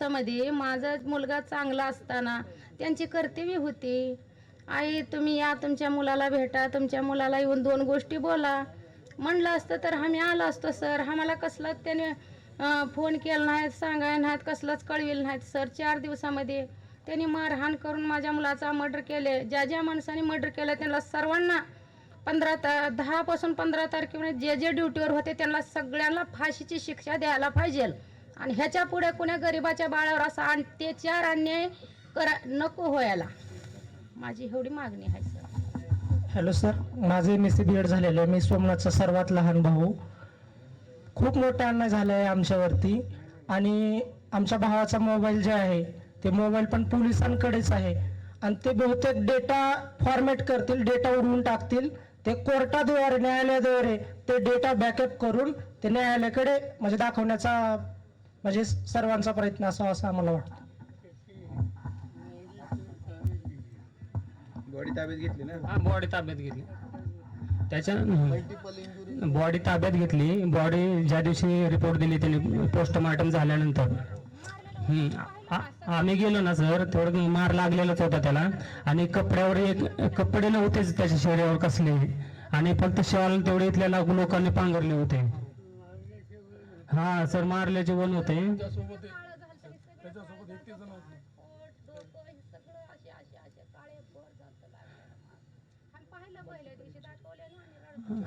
मध्ये माझा मुलगा चांगला असताना त्यांची कर्तव्य होती, आई तुम्ही या, तुमच्या मुलाला भेटा, तुमच्या मुलाला येऊन दोन गोष्टी बोला म्हणलं असतं तर आम्ही आलो असतो सर. आम्हाला कसलाच त्याने फोन केला नाहीत, सांगाय नाहीत, कसलंच कळविलं नाहीत सर. 4 दिवसामध्ये त्यांनी मारहाण करून माझ्या मुलाचा मर्डर केले. ज्या ज्या माणसाने मर्डर केलं त्यांना सर्वांना 10 पासून 15 तारखेपर्यंत जे जे ड्युटीवर होते त्यांना सगळ्यांना फाशीची शिक्षा द्यायला पाहिजे. आणि ह्याच्या पुढे कुण्या गरिबाच्या बाळावर असा अत्याचार अन्याय नको व्हायला, माझी एवढी मागणी आहे सर. हॅलो सर, माझे MSc BEd झालेले आहे. मी सोमनाथचा सर्वात लहान भाऊ. खूप मोठा अन्याय झाला आहे आमच्यावरती. आणि आमच्या भावाचा मोबाईल जे आहे ते मोबाईल पण पोलिसांकडेच आहे. आणि ते बहुतेक डेटा फॉर्मॅट करतील, डेटा उडवून टाकतील. ते कोर्टाद्वारे, न्यायालयाद्वारे ते डेटा बॅकअप करून ते न्यायालयाकडे म्हणजे दाखवण्याचा म्हणजे सर्वांचा प्रयत्न असावा असं आम्हाला वाटतं. बॉडी ताब्यात घेतली ना? हा, बॉडी ताब्यात घेतली. त्याच्या बॉडी ताब्यात घेतली. बॉडी ज्या दिवशी रिपोर्ट दिली त्यांनी पोस्टमार्टम झाल्यानंतर आम्ही गेलो ना सर, थोडं मार लागलेलाच होता त्याला. आणि कपड्यावर एक कपडे नव्हतेच त्याच्या शरीरावर कसले, आणि फक्त शॉल तेवढे इथल्या लोकांनी पांघरले होते. हा सर, मारल्याचे वन होते.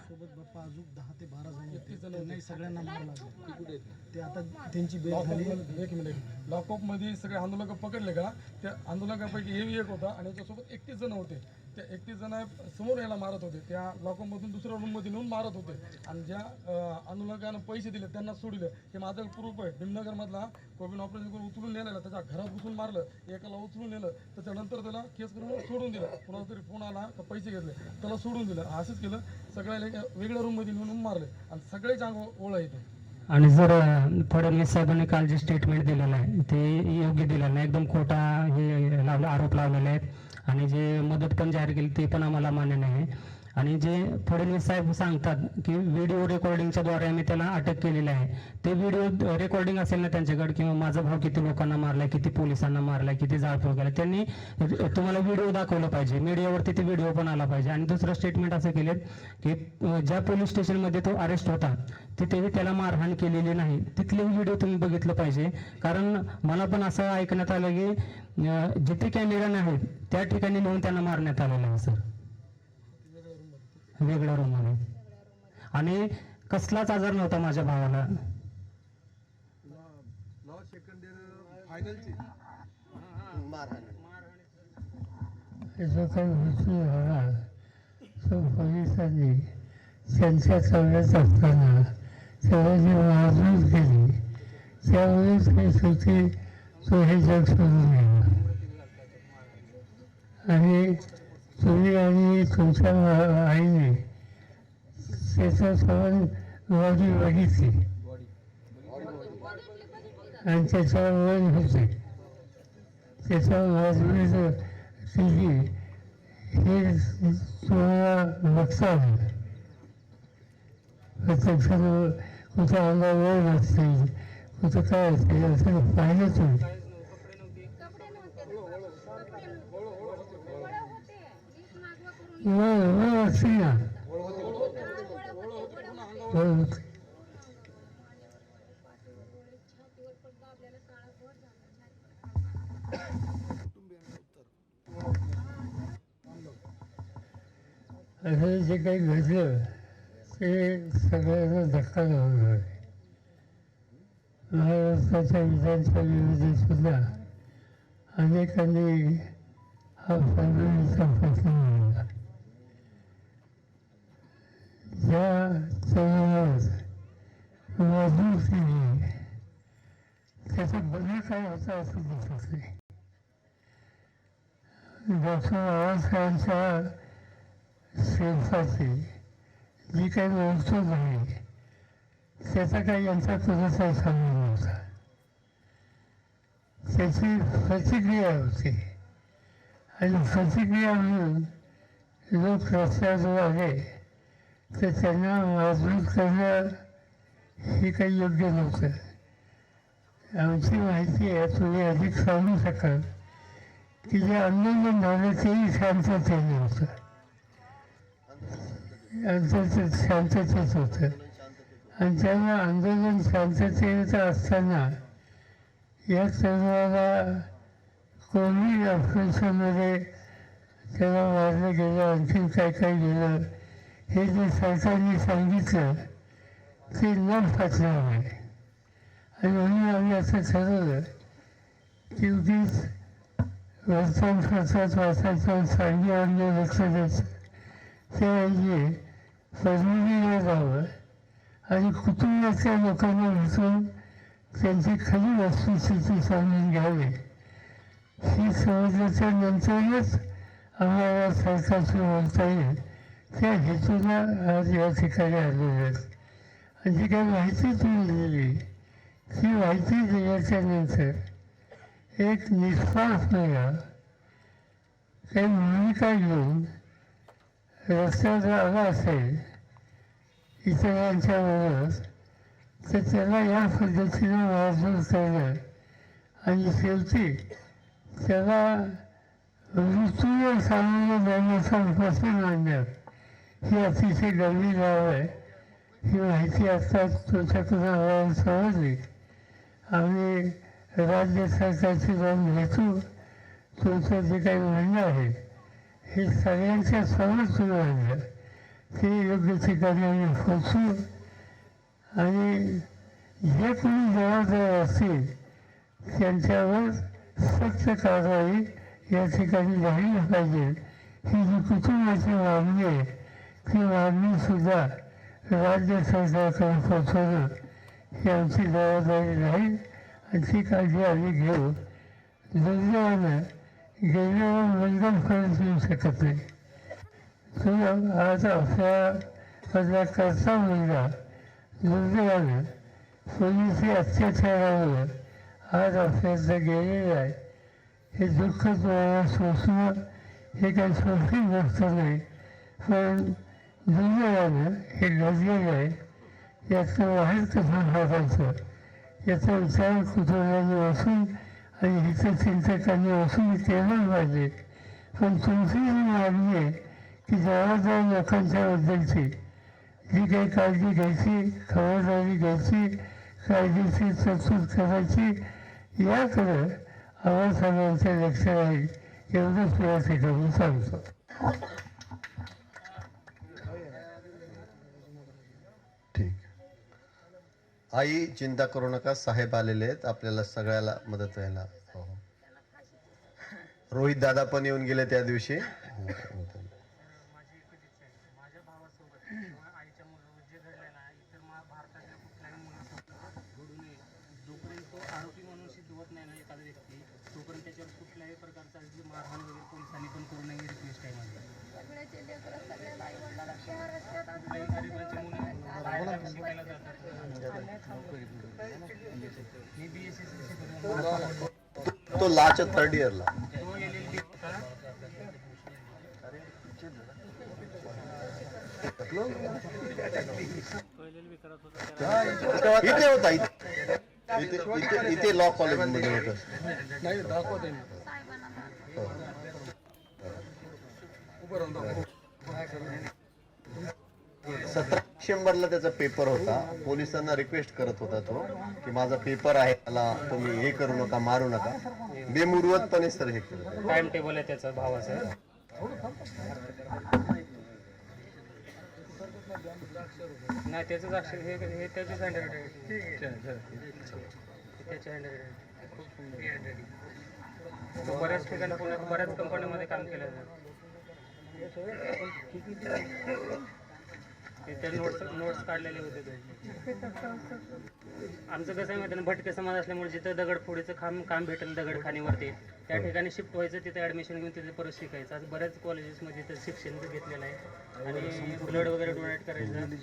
सोबत बाप्पा अजून 10 ते 12 जण होते. नाही, सगळ्यांना मारला. ते आता त्यांची बेल झाली. एक मिनिट, लॉकअप मध्ये सगळे आंदोलक पकडले का? त्या आंदोलकांपैकी हे एक होता आणि याच्यासोबत 31 जण होते. त्या 31 जण समोर यायला मारत होते. त्या लॉकअप मधून दुसऱ्या रूम मध्ये नेऊन मारत होते. आणि ज्या आंदोलकांना पैसे दिले त्यांना सोडलं. हे माझं प्रूफ आहे. भीमनगर मधला कोविड ऑपरेशन करून उचलून नेलेला, त्याच्या घरात घुसून मारलं, एकाला उचलून नेलं, त्याच्यानंतर त्याला केस करून सोडून दिलं. कोणाला तरी फोन आला का पैसे घेतले, त्याला सोडून दिलं. असंच केलं. सगळ्याला वेगळ्या रूम मध्ये नेऊन मारले आणि सगळेच अंग ओळख येते. आणि जर फडणवीस साहेबांनी काल जे स्टेटमेंट दिलेलं आहे ते योग्य दिलेलं नाही, एकदम खोटा हे आरोप लावलेले आहेत. आणि जे मदत पण जाहीर केली ते पण आम्हाला मान्य नाही. आणि जे फडणवीस साहेब सांगतात की व्हिडिओ रेकॉर्डिंगच्या द्वारे आम्ही त्याला अटक केलेली आहे, ते व्हिडिओ रेकॉर्डिंग असेल ना त्यांच्याकडे, किंवा माझा भाऊ किती लोकांना मारलाय, किती पोलिसांना मारलाय, किती जाळपोळ केला, त्यांनी तुम्हाला व्हिडिओ दाखवलं पाहिजे. मीडियावरती ते व्हिडिओ पण आला पाहिजे. आणि दुसरं स्टेटमेंट असं केलेत की ज्या पोलीस स्टेशनमध्ये तो अरेस्ट होता तिथेही त्याला मारहाण केलेली नाही, तिथले व्हिडिओ तुम्ही बघितलं पाहिजे. कारण मला पण असं ऐकण्यात आलं की जिथे कॅमेरा नाही त्या ठिकाणी नेऊन त्यांना मारण्यात आलेलं आहे सर, वेगळ्या रूम मध्ये. आणि कसलाच आजार नव्हता माझ्या भावाला. पोलिसांनी त्यांच्या ताब्यात असताना तेव्हा मारहाण केली, त्यावेळेस काही शेवटी तो हे जग सोडून गेला. आणि तुम्ही आणि तुमच्या आईने त्याचा सवय बॉडी बघितली आणि त्याच्यावर वन होते, त्याच्यावर बाजूने दिली, हे तुम्हाला बघता आलं. प्रत्यक्षात कुठं अंगावर वर असते, कुठं काय असते असं पाहिलं तुम्ही. असते ना, असं जे काही घडलं ते सगळ्यांना धक्का लावून आहे. महाराष्ट्राच्या विधानसभेमध्ये सुद्धा अनेकांनी हा फडणवीसचा प्रश्न मांडला. ज्या तरुणावर मजबूर केली त्याचं बदल काय होता असं दिसत नाही. डॉक्टर बाबासाहेबांच्या शेल्फाची जी काही मोजतो नाही त्याचा काही यांचा तुझा संबंध नव्हता. त्याची प्रतिक्रिया होती आणि प्रतिक्रिया म्हणून लोक रस्त्यावर आले तर त्यांना मजबूत करणं हे काही योग्य नव्हतं. आमची माहिती आहे, तुम्ही अधिक सांगू शकाल की जे आंदोलन झालं तेही शांततेने होतं, शांततेत होतं. आणि त्यामुळे आंदोलन शांततेत असताना या तरुणाला कोविड ऑपरेशनमध्ये त्याला मारलं गेलं, आणखीन काय काय गेलं, हे जे सरकारने सांगितलं ते न पटल्यामुळे. आणि म्हणून आम्ही असं ठरवलं की उगीच वर्तमानपत्रात वाचायचं, सांगण्यावर लक्ष द्यायचं, त्याऐवजी परमितीला जावं आणि कुटुंबातल्या लोकांना भेटून त्यांची खरी वस्तुस्थिती समजून घ्यावी. ही समजल्याच्या नंतरच आम्हाला सरकारशी बोलता येईल, त्या हेतूला आज या ठिकाणी आलेले आहेत. आणि जी काही माहिती तुम्ही दिली, ती माहिती दिल्याच्या नंतर एक निस्वार्थपणा काही भूमिका घेऊन रस्त्यावर आला असेल इतरांच्या बरोबर, तर त्याला या पद्धतीनं मारझोड करणं आणि शेवटी त्याला मृत्यूवर सामोरं जाण्याचा प्रश्न आणण्यात ही अतिशय गंभीर बाब आहे. ही माहिती आता तुमच्याकडून आम्हाला समजली. आम्ही राज्य सरकारची जाऊन भेटू, तुमचं जे काही म्हणणं आहे हे सगळ्यांच्या समोर तुम्ही आणलं, ते योग्य ठिकाणी आम्ही पोचू. आणि जे कोणी जबाबदार असतील त्यांच्यावर सक्त कारवाई या ठिकाणी झाली पाहिजे. ही जी कुटुंबाची मागणी आहे, ती मागणीसुद्धा राज्य सरकारकडे पोचवणं ही आमची जबाबदारी राहील आणि ती काळजी आम्ही घेऊ. दुर्दैवानं गेल्यावर बंधनपर्यंत येऊ शकत नाही. तो आज आपल्या करता मुलगा दुर्दैवानं पोलिसी अत्याचारावर आज आपल्याला गेलेलं आहे. हे दुःख तुम्हाला सोसणं हे काही सोपी गोष्ट नाही, पण दुर्दैवानं हे घडलेलं आहे. याचं बाहेर कसं टाकायचं याचा विचार कुटुंबाने बसून आणि हितचिंतकांनी बसून केलं पाहिजे. पण तुमची जी मागणी आहे की जबाबदार लोकांच्याबद्दलची जी काही काळजी घ्यायची, खबरदारी घ्यायची, कायदेशीर तरतूद करायची, याकडं आम्हाला सगळ्यांचं लक्ष राहील एवढंच या ठिकाणी सांगतो. ठीक. आई चिंता करू नका, साहेब आलेले आहेत, आपल्याला सगळ्याला मदत व्हायला. रोहित दादा पण येऊन गेले त्या दिवशी. आरोपी म्हणून सिद्ध होत नाही ना एखादा व्यक्ती, तोपर्यंत त्याच्यावर कुठल्याही प्रकारचा मारहाण वगैरे पोलिसांनी पण करू नये, रिक्वेस्ट आहे माझी. गरिबांची मुलं बाहेर शिकायला जातात. मी BSc तो लाच्या 3rd इयरला. तो LLB होता. इथे होता, इथे लॉ कॉलेजमध्ये होतं. नाही दाखवत आहे. उभं राहून दाखव. 17 डिसेंबरला त्याचा पेपर होता. पोलिसांना रिक्वेस्ट करत होता तो की माझा पेपर आहे, मला तुम्ही हे करू नका, मारू नका. बेमुरवतपणे सर हे केलं. टाइम टेबल आहे त्याचा भावाचं. नाही त्याचंच अक्षर हे त्याचंच हँडरायटिंग आहे. त्याच्या हँडरायटिंग तो बऱ्याच ठिकाणी पुण्यात बऱ्याच कंपन्यांमध्ये काम केलं जातं. ते नोट्स काढलेले होते ते. आमचं कसं आहे माहिती ना, भटके समाज असल्यामुळे जिथं दगडफोडीचं काम भेटेल दगडखानीवरती त्या ठिकाणी शिफ्ट व्हायचं, तिथे ॲडमिशन घेऊन तिथे परत शिकायचं. आज बऱ्याच कॉलेजेसमध्ये तर शिक्षण घेतलेलं आहे आणि ब्लड वगैरे डोनेट करायचं आणि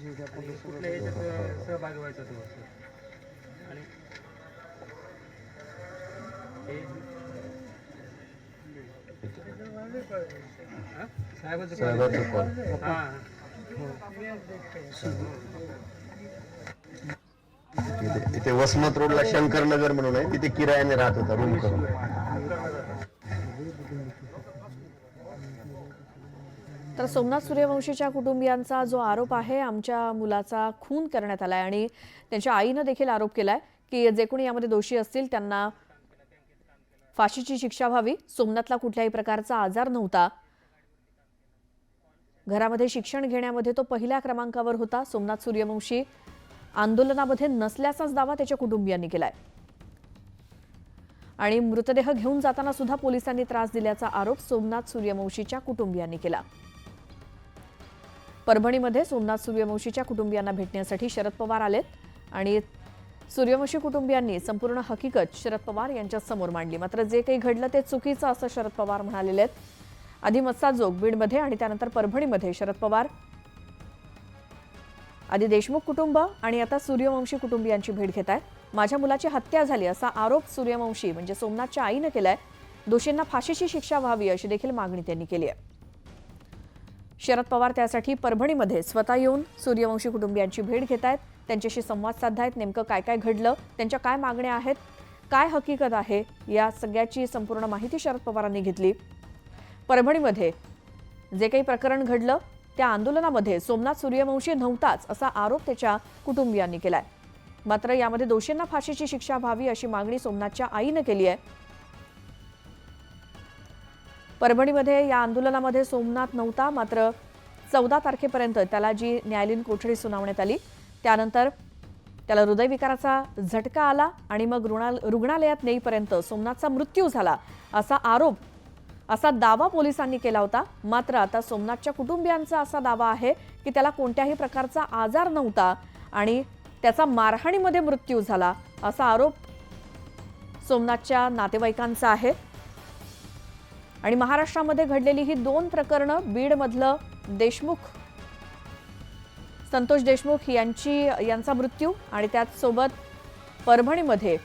कुठल्या ह्याच्यात सहभागी व्हायचं तो. आणि साहेबाचं कॉल. हां इथे इथे वसमत रोडला शंकरनगर म्हणून आहे, तिथे किरायाने राहत होता रूम करून. तर सोमनाथ सूर्यवंशीच्या कुटुंबियांचा जो आरोप आहे, आमच्या मुलाचा खून करण्यात आलाय आणि त्यांच्या आईनं देखील आरोप केलाय की जे कोणी यामध्ये दोषी असतील त्यांना फाशीची शिक्षा व्हावी. सोमनाथला कुठल्याही प्रकारचा आजार नव्हता. घरामध्ये शिक्षण घेण्यामध्ये तो पहिल्या क्रमांकावर होता. सोमनाथ सूर्यवंशी आंदोलनामध्ये नसल्याचाच दावा त्याच्या कुटुंबियांनी केलाय आणि मृतदेह घेऊन जाताना सुद्धा पोलिसांनी त्रास दिल्याचा आरोप सोमनाथ सूर्यवंशीच्या कुटुंबियांनी केला. परभणीमध्ये सोमनाथ सूर्यवंशीच्या कुटुंबियांना भेटण्यासाठी शरद पवार आलेत आणि सूर्यवंशी कुटुंबियांनी संपूर्ण हकीकत शरद पवार यांच्या समोर मांडली. मात्र जे काही घडलं ते चुकीचं असं शरद पवार म्हणालेले आहेत. आधी मस्साजोग बीडमध्ये आणि त्यानंतर परभणीमध्ये शरद पवार आधी देशमुख कुटुंब आणि आता सूर्यवंशी कुटुंबियांची भेट घेत आहेत. माझ्या मुलाची हत्या झाली असा आरोप सूर्यवंशी म्हणजे सोमनाथच्या आईनं केलाय. दोषींना फाशीची शिक्षा व्हावी अशी देखील मागणी त्यांनी केली आहे. शरद पवार त्यासाठी परभणीमध्ये स्वतः येऊन सूर्यवंशी कुटुंबियांची भेट घेत आहेत. त्यांच्याशी संवाद साधतायत. नेमकं काय काय घडलं, त्यांच्या काय मागण्या आहेत, काय हकीकत आहे, या सगळ्याची संपूर्ण माहिती शरद पवारांनी घेतली. परभणीमध्ये जे काही प्रकरण घडलं त्या आंदोलनामध्ये सोमनाथ सूर्यवंशी नव्हताच असा आरोप त्याच्या कुटुंबियांनी केलाय. मात्र यामध्ये दोषींना फाशीची शिक्षा व्हावी अशी मागणी सोमनाथच्या आईनं केली आहे. परभणीमध्ये या आंदोलनामध्ये सोमनाथ नव्हता. मात्र 14 तारखेपर्यंत त्याला जी न्यायालयीन कोठडी सुनावण्यात आली त्यानंतर त्याला हृदयविकाराचा झटका आला आणि मग रुग्णालयात नेईपर्यंत सोमनाथचा मृत्यू झाला असा दावा पोलिसांनी केला होता. मात्र आता सोमनाथच्या कुटुंबियांचा असा दावा आहे की त्याला कोणत्याही प्रकारचा आजार नव्हता आणि त्याचा मारहाणीमध्ये मृत्यू झाला असा आरोप सोमनाथच्या नातेवाईकांचा आहे. आणि महाराष्ट्रामध्ये घडलेली ही 2 प्रकरणं, बीडमधलं संतोष देशमुख यांचा मृत्यू आणि त्याचसोबत परभणीमध्ये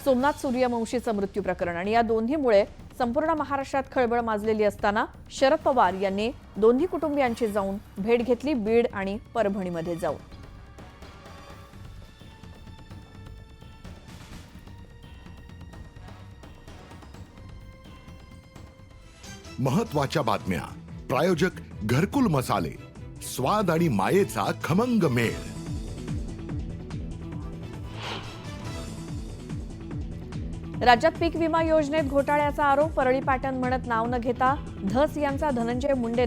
सोमनाथ सूर्यवंशीचं मृत्यू प्रकरण आणि या दोन्हीमुळे संपूर्ण महाराष्ट्रात खळबळ माजलेली असताना शरद पवार यांनी दोन्ही कुटुंबियांची जाऊन भेट घेतली बीड आणि परभणीमध्ये जाऊन. महत्त्वाच्या बातम्या. प्रायोजक घरकुल मसाले, स्वाद आणि मायेचा खमंग मेळ. राज्यात पीक विमा योजनेत घोटाळ्याचा आरोप. परळी पॅटर्न म्हणत नाव न घेता धस यांचा धनंजय मुंडे